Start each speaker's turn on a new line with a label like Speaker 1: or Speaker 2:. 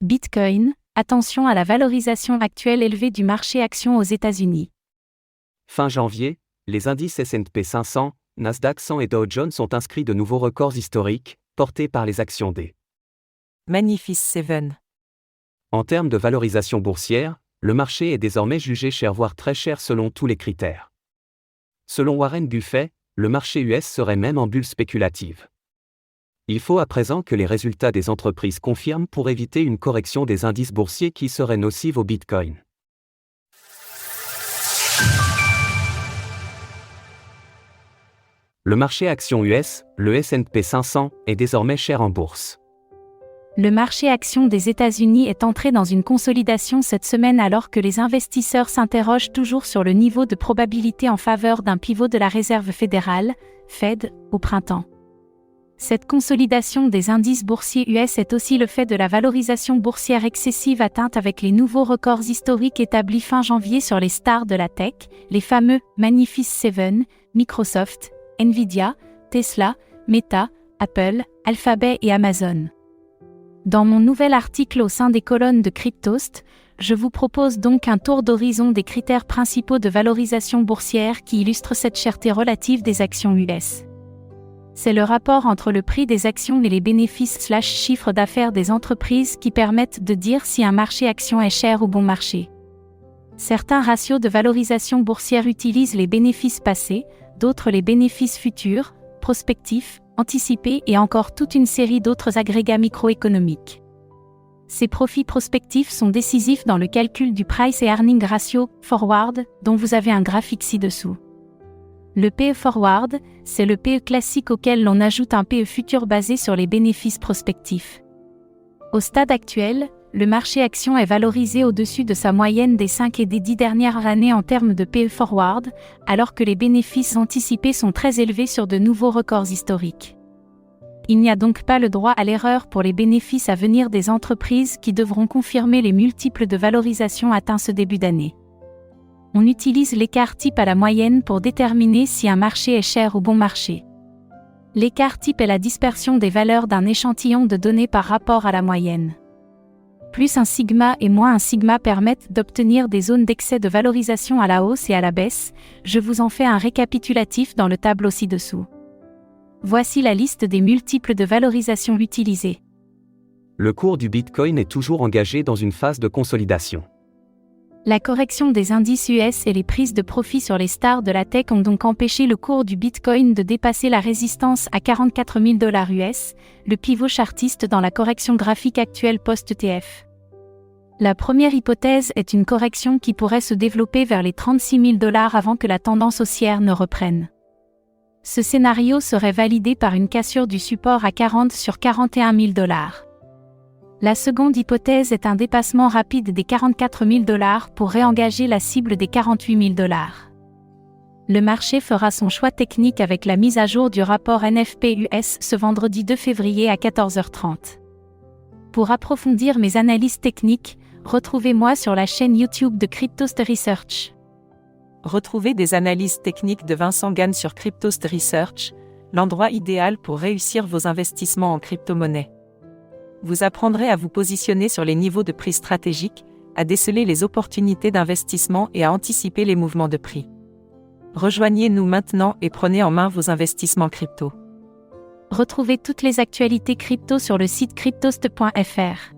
Speaker 1: Bitcoin, attention à la valorisation actuelle élevée du marché actions aux États-Unis.
Speaker 2: Fin janvier, les indices S&P 500, Nasdaq 100 et Dow Jones ont inscrit de nouveaux records historiques, portés par les actions des
Speaker 3: Magnificent Seven.
Speaker 2: En termes de valorisation boursière, le marché est désormais jugé cher voire très cher selon tous les critères. Selon Warren Buffett, le marché US serait même en bulle spéculative. Il faut à présent que les résultats des entreprises confirment pour éviter une correction des indices boursiers qui serait nocive au Bitcoin. Le marché actions US, le S&P 500, est désormais cher en bourse.
Speaker 1: Le marché actions des États-Unis est entré dans une consolidation cette semaine alors que les investisseurs s'interrogent toujours sur le niveau de probabilité en faveur d'un pivot de la Réserve fédérale, Fed, au printemps. Cette consolidation des indices boursiers US est aussi le fait de la valorisation boursière excessive atteinte avec les nouveaux records historiques établis fin janvier sur les stars de la tech, les fameux Magnificent Seven, Microsoft, Nvidia, Tesla, Meta, Apple, Alphabet et Amazon. Dans mon nouvel article au sein des colonnes de Cryptost, je vous propose donc un tour d'horizon des critères principaux de valorisation boursière qui illustrent cette cherté relative des actions US. C'est le rapport entre le prix des actions et les bénéfices/chiffre d'affaires des entreprises qui permettent de dire si un marché action est cher ou bon marché. Certains ratios de valorisation boursière utilisent les bénéfices passés, d'autres les bénéfices futurs, prospectifs, anticipés et encore toute une série d'autres agrégats microéconomiques. Ces profits prospectifs sont décisifs dans le calcul du Price et Earning Ratio Forward, dont vous avez un graphique ci-dessous. Le PE Forward, c'est le PE classique auquel l'on ajoute un PE futur basé sur les bénéfices prospectifs. Au stade actuel, le marché action est valorisé au-dessus de sa moyenne des 5 et des 10 dernières années en termes de PE Forward, alors que les bénéfices anticipés sont très élevés sur de nouveaux records historiques. Il n'y a donc pas le droit à l'erreur pour les bénéfices à venir des entreprises qui devront confirmer les multiples de valorisation atteints ce début d'année. On utilise l'écart type à la moyenne pour déterminer si un marché est cher ou bon marché. L'écart type est la dispersion des valeurs d'un échantillon de données par rapport à la moyenne. Plus un sigma et moins un sigma permettent d'obtenir des zones d'excès de valorisation à la hausse et à la baisse. Je vous en fais un récapitulatif dans le tableau ci-dessous. Voici la liste des multiples de valorisation utilisés.
Speaker 2: Le cours du Bitcoin est toujours engagé dans une phase de consolidation.
Speaker 1: La correction des indices US et les prises de profit sur les stars de la tech ont donc empêché le cours du Bitcoin de dépasser la résistance à 44 000 $ US, le pivot chartiste dans la correction graphique actuelle post-ETF. La première hypothèse est une correction qui pourrait se développer vers les 36 000 $ avant que la tendance haussière ne reprenne. Ce scénario serait validé par une cassure du support à 40 sur 41 000 $. La seconde hypothèse est un dépassement rapide des 44 000 $ pour réengager la cible des 48 000 $. Le marché fera son choix technique avec la mise à jour du rapport NFP-US ce vendredi 2 février à 14h30. Pour approfondir mes analyses techniques, retrouvez-moi sur la chaîne YouTube de Cryptost Research.
Speaker 3: Retrouvez des analyses techniques de Vincent Gann sur Cryptost Research, l'endroit idéal pour réussir vos investissements en crypto-monnaie. Vous apprendrez à vous positionner sur les niveaux de prix stratégiques, à déceler les opportunités d'investissement et à anticiper les mouvements de prix. Rejoignez-nous maintenant et prenez en main vos investissements crypto.
Speaker 1: Retrouvez toutes les actualités crypto sur le site cryptost.fr.